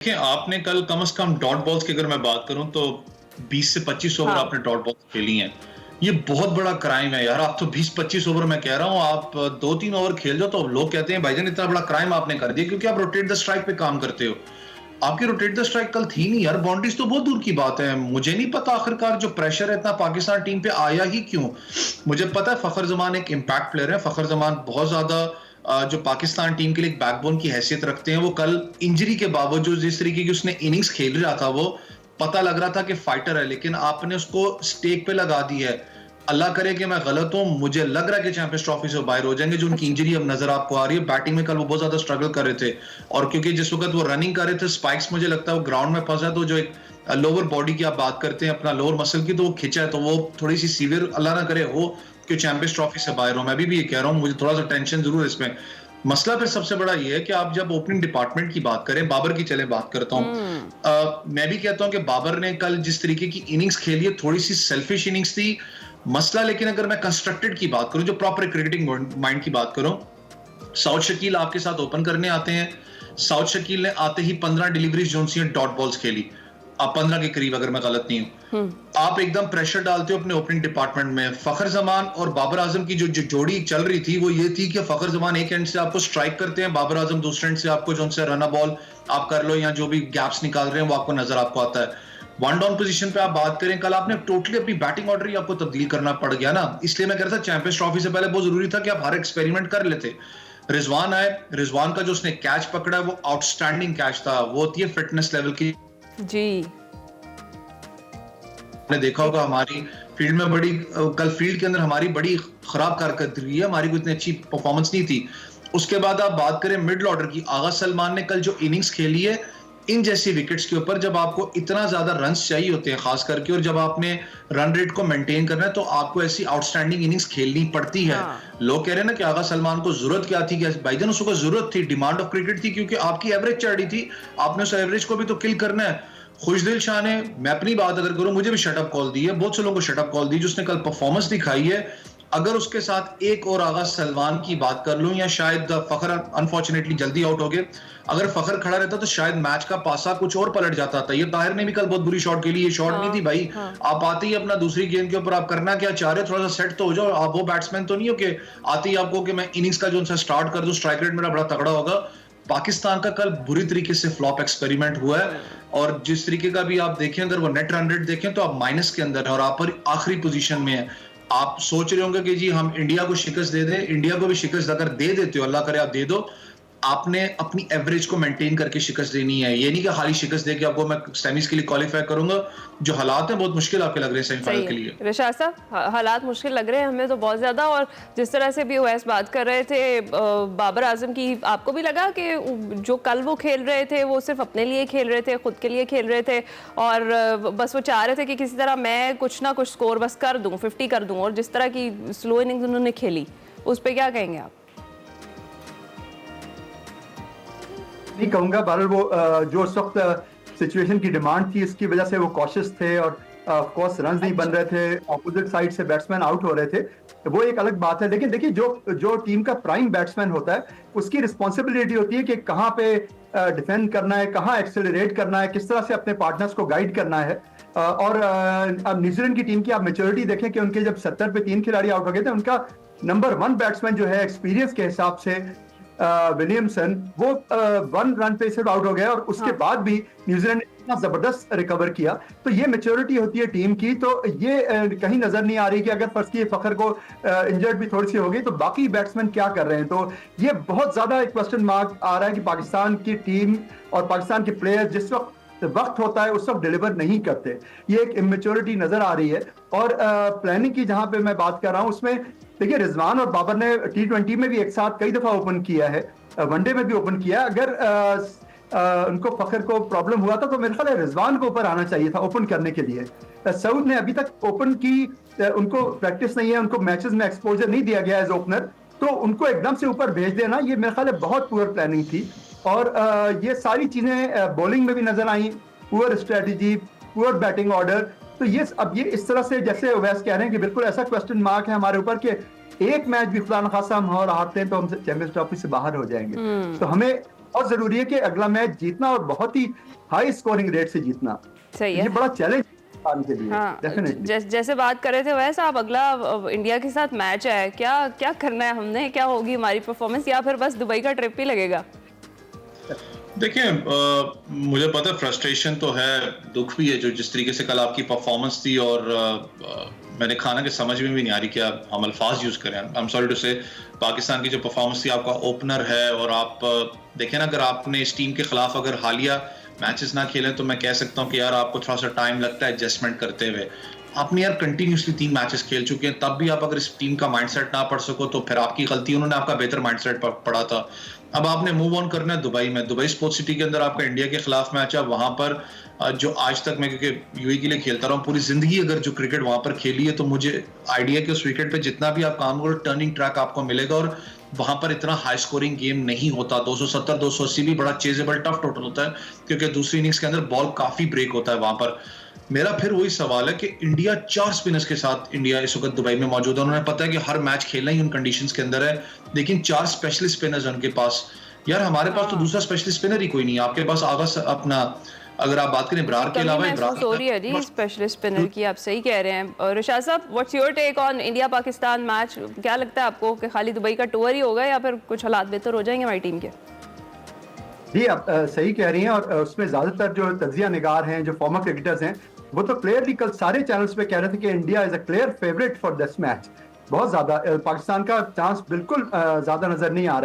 देखिए, आपने कल कम से कम डॉट बॉल्स की अगर मैं बात करूं तो 20 से 25 ओवर हाँ। आपने डॉट बॉल्स खेली हैं। ये बहुत बड़ा क्राइम है यार। आप तो 20-25 ओवर, मैं कह रहा हूं आप 2-3 ओवर खेल जाओ तो लोग कहते हैं भाईजान इतना बड़ा क्राइम आपने कर दिया, क्योंकि आप रोटेट द स्ट्राइक पे काम करते हो। आपकी रोटेट द स्ट्राइक कल थी नहीं यार। बाउंड्रीज तो बहुत दूर की बात है। मुझे नहीं पता आखिरकार जो प्रेशर है इतना पाकिस्तान टीम पे आया ही क्यों। मुझे पता है फखर जमान एक इम्पैक्ट प्लेयर है। फखर जमान बहुत ज्यादा जो पाकिस्तान टीम के लिए एक बैकबोन की हैसियत रखते हैं। वो कल इंजरी के बावजूद जिस तरीके की उसने इनिंग्स खेल रहा था, वो पता लग रहा था कि फाइटर है, लेकिन आपने उसको स्टेक पे लगा दी है। अल्लाह करे कि मैं गलत हूं। मुझे लग रहा है कि चैंपियंस ट्रॉफी से बाहर हो जाएंगे। जो उनकी अच्छा। इंजरी अब नजर आपको आ रही है, बैटिंग में कल वो बहुत ज्यादा स्ट्रगल कर रहे थे। और क्योंकि जिस वक्त वो रनिंग कर रहे थे, स्पाइक्स मुझे लगता है वो ग्राउंड में फंसा, तो जो एक लोअर बॉडी की आप बात करते हैं, अपना लोअर मसल की, तो वो खिंचा है, तो वो थोड़ी सी सीवियर अल्लाह ना करे हो कि चैंपियंस ट्रॉफी से बाहर हो। मैं भी ये कह रहा हूँ, मुझे थोड़ा सा टेंशन जरूर है इसमें। मसला फिर सबसे बड़ा ये है कि आप जब ओपनिंग डिपार्टमेंट की बात करें, बाबर की चले बात करता हुँ। हूं। मैं भी कहता हूं कि बाबर ने कल जिस तरीके की इनिंग्स खेली है, थोड़ी सी सेल्फिश इनिंग्स थी। मसला लेकिन अगर मैं कंस्ट्रक्टेड की बात करूं, जो प्रॉपर क्रिकेटिंग माइंड की बात करूं, साउथ शकील आपके साथ ओपन करने आते हैं। साउथ शकील ने आते ही 15 डिलीवरीज जो सी डॉट बॉल्स खेली, आप 15 के करीब अगर मैं गलत नहीं हूं। हुँ। आप एकदम प्रेशर डालते हो अपने ओपनिंग डिपार्टमेंट में। फखर जमान और बाबर आजम की जो जोड़ी चल रही थी वो ये थी कि फखर जमान एक एंड से आपको स्ट्राइक करते हैं, बाबर आजम दूसरे एंड से आपको जो उनसे रन बॉल आप कर लो या जो भी गैप्स निकाल रहे हैं वो आपको नजर आपको आता है। वन डाउन पोजीशन पे आप बात करें, कल आपने टोटली अपनी बैटिंग ऑर्डर ही आपको तब्दील करना पड़ गया ना। इसलिए मैं कह रहा था चैंपियंस ट्रॉफी से पहले बहुत जरूरी था कि आप हर एक्सपेरिमेंट कर लेते। रिजवान आए, रिजवान का जो उसने कैच पकड़ा है वो आउटस्टैंडिंग कैच था। वो होती है फिटनेस लेवल की। जी। आपने देखा होगा हमारी फील्ड में बड़ी कल फील्ड के अंदर हमारी बड़ी खराब कारकर्दगी है, हमारी कोई इतनी अच्छी परफॉर्मेंस नहीं थी। उसके बाद आप बात करें मिडिल ऑर्डर की, आगा सलमान ने कल जो इनिंग्स खेली है, इन जैसी विकेट्स के ऊपर जब आपको इतना ज्यादा रन्स चाहिए होते हैं खास करके, और जब आपने रन रेट को मेंटेन करना है, तो आपको ऐसी आउटस्टैंडिंग इनिंग्स खेलनी पड़ती है। हाँ। लोग कह रहे हैं ना कि आगा सलमान को जरूरत क्या थी, कि भाईजान उसको जरूरत थी, डिमांड ऑफ क्रिकेट थी, क्योंकि आपकी एवरेज चढ़ रही थी। आपने उस एवरेज को भी तो किल करना है। खुशदिल शाह ने, मैं अपनी बात अगर करूं, मुझे भी शटअप कॉल दी है, बहुत से लोगों को शटअप कॉल दी, जिसने कल परफॉर्मेंस दिखाई है। अगर उसके साथ एक और आगा सलमान की बात कर लूं, या शायद फखर अनफॉर्चुनेटली जल्दी आउट हो गए, अगर फखर खड़ा रहता तो शायद मैच का पासा कुछ और पलट जाता था। ये ताहिर ने भी कल बहुत बुरी शॉट खेली, ये शॉट नहीं थी हाँ, भाई। हाँ। आप आते ही अपना दूसरी गेंद के ऊपर आप करना क्या चाह रहे हो, थोड़ा सा सेट तो हो जाओ। आप वो बैट्समैन तो नहीं हो कि आते ही आपको कि मैं इनिंग्स का जो स्टार्ट कर दूं, स्ट्राइक रेट मेरा बड़ा तगड़ा होगा। पाकिस्तान का कल बुरी तरीके से फ्लॉप एक्सपेरिमेंट हुआ है। हुँ। और जिस तरीके का भी आप देखें, अगर वो नेट रन रेट देखें तो आप माइनस के अंदर है और आप पर आखिरी पोजीशन में है। आप सोच रहे होंगे कि जी हम इंडिया को शिकस्त दे दें। इंडिया को भी शिकस्त अगर दे देते हो, अल्लाह करे आप दे दो, आपने अपनी एवरेज को मेंटेन करके शिकस्त देनी है। ये नहीं कि खाली शिकस्त दे के आपको मैं सेमीज के लिए क्वालिफाई करूंगा। जो हालात हैं बहुत मुश्किल आपके लग रहे हैं सेमीफाइनल सही के है। लिए। रिशाद साहब, हालात मुश्किल लग रहे हैं हमें तो बहुत ज़्यादा। और जिस तरह से भी ओवैस बात कर रहे थे बाबर आजम की, आपको भी लगा कि जो कल वो खेल रहे थे वो सिर्फ अपने लिए खेल रहे थे, खुद के लिए खेल रहे थे, और बस वो चाह रहे थे कि किसी तरह मैं कुछ ना कुछ स्कोर बस कर दूं, 50 कर दूं। और जिस तरह की स्लो इनिंग्स उन्होंने खेली, उस पर क्या कहेंगे आप? नहीं कहूंगा बहरहाल वो जो उस वक्त सिचुएशन की डिमांड थी, इसकी वजह से वो कॉशियस थे और ऑफ कोर्स रन नहीं बन रहे थे, ऑपोजिट साइड से बैट्समैन आउट हो रहे थे, वो एक अलग बात है। लेकिन देखिए, जो जो टीम का प्राइम बैट्समैन होता है, उसकी रिस्पॉन्सिबिलिटी होती है कि कहाँ पे डिफेंड करना है, कहाँ एक्सेलरेट करना है, किस तरह से अपने पार्टनर्स को गाइड करना है। और अब न्यूजीलैंड की टीम की आप मेच्योरिटी देखें कि उनके जब 70 पे 3 खिलाड़ी आउट हो गए थे, उनका नंबर 1 बैट्समैन जो है एक्सपीरियंस के हिसाब से विलियमसन, वो 1 रन पे सिर्फ आउट हो गया, और उसके हाँ। बाद भी न्यूजीलैंड ने इतना जबरदस्त रिकवर किया। तो ये मेच्योरिटी होती है टीम की। तो ये कहीं नजर नहीं आ रही कि अगर फर्ज की फखर को इंजर्ड भी थोड़ी सी हो गई तो बाकी बैट्समैन क्या कर रहे हैं। तो ये बहुत ज्यादा एक क्वेश्चन मार्क आ रहा है कि पाकिस्तान की टीम और पाकिस्तान के प्लेयर जिस वक्त होता है उस वक्त डिलीवर नहीं करते। ये एक इमेच्योरिटी नजर आ रही है। और प्लानिंग की जहां पे मैं बात कर रहा हूं, उसमें देखिए, रिजवान और बाबर ने T20 में भी एक साथ कई दफा ओपन किया है, वनडे में भी ओपन किया। अगर उनको फखर को प्रॉब्लम हुआ था तो मेरे ख्याल है रिजवान को ऊपर आना चाहिए था ओपन करने के लिए। सऊद ने अभी तक ओपन की, उनको प्रैक्टिस नहीं है, उनको मैचेस में एक्सपोजर नहीं दिया गया एज ओपनर, तो उनको एकदम से ऊपर भेज देना, ये मेरे ख्याल है बहुत पुअर प्लानिंग थी। और ये सारी चीजें बॉलिंग में भी नजर आई, poor strategy, poor batting order. तो ये अब ये इस तरह से, जैसे ओवैस कह रहे हैं कि बिल्कुल ऐसा क्वेश्चन मार्क है हमारे ऊपर कि एक मैच भी खुदा न खासा हम और हारते हैं तो हम चैंपियंस ट्रॉफी से बाहर हो जाएंगे। तो हमें बहुत जरूरी है कि अगला मैच जीतना और बहुत ही हाई स्कोरिंग रेट से जीतना। सही ये है। बड़ा चैलेंज के लिए हाँ, डेफिनेटली। जैसे बात कर रहे थे वैसे आप अगला इंडिया के साथ मैच है, क्या क्या करना है हमने, क्या होगी हमारी परफॉर्मेंस, या फिर बस दुबई का ट्रिप ही लगेगा? देखिए, मुझे पता है फ्रस्ट्रेशन तो है, दुख भी है जो जिस तरीके से कल आपकी परफॉर्मेंस थी, और मैंने खाना के समझ में भी नहीं आ रही कि आप हम अल्फाज यूज करें। आई एम सॉरी टू से, पाकिस्तान की जो परफॉर्मेंस थी, आपका ओपनर है, और आप देखें ना, अगर आपने इस टीम के खिलाफ अगर हालिया मैचेस ना खेलें तो मैं कह सकता हूं कि यार आपको थोड़ा सा टाइम लगता है एडजस्टमेंट करते हुए। आपने यार कंटिन्यूसली 3 मैचेस खेल चुके हैं, तब भी आप अगर इस टीम का माइंडसेट ना पढ़ सको तो फिर आपकी गलती, उन्होंने आपका बेहतर माइंडसेट पढ़ा था। अब आपने मूव ऑन करना है दुबई में, दुबई स्पोर्ट्स सिटी के अंदर आपका इंडिया के खिलाफ मैच है। वहां पर जो आज तक मैं, क्योंकि यूएई के लिए खेलता रहा हूँ पूरी जिंदगी, अगर जो क्रिकेट वहां पर खेली है तो मुझे आइडिया कि उस विकेट पे जितना भी आप काम करो टर्निंग ट्रैक आपको मिलेगा, और वहां पर इतना हाई स्कोरिंग गेम नहीं होता। 270 280 भी बड़ा चेजेबल टफ टोटल होता है, क्योंकि दूसरी इनिंग्स के अंदर बॉल काफी ब्रेक होता है वहां पर। मेरा फिर वही सवाल है कि इंडिया 4 स्पिनर्स के साथ इंडिया इस वक्त दुबई में मौजूद है। उन्होंने पता है कि हर मैच खेलना ही उन कंडीशंस के अंदर है, लेकिन 4 स्पेशलिस्ट स्पिनर्स हैं उनके पास। यार हमारे पास तो दूसरा स्पेशलिस्ट स्पिनर ही कोई नहीं है। आपके पास आवाज अपना, अगर आप बात करें इब्रार के अलावा, महसूस हो रही है जी स्पेशलिस्ट स्पिनर की, आप सही कह रहे हैं। और रिशाद साहब, what's your take on India Pakistan match? क्या लगता है आपको कि खाली दुबई का टूर ही होगा या फिर कुछ हालात बेहतर हो जाएंगे हमारी टीम के? जी, आप सही कह रही हैं, और उसमें ज्यादातर जो तजिया निगार हैं, जो फॉर्मर क्रिकेटर्स हैं, वो तो क्लियरली कल सारे चैनल्स पे कह रहे थे कि India is a clear favourite for this match. बहुत ज्यादा पाकिस्तान का चांस बिल्कुल ज्यादा नजर नहीं आ रहा है।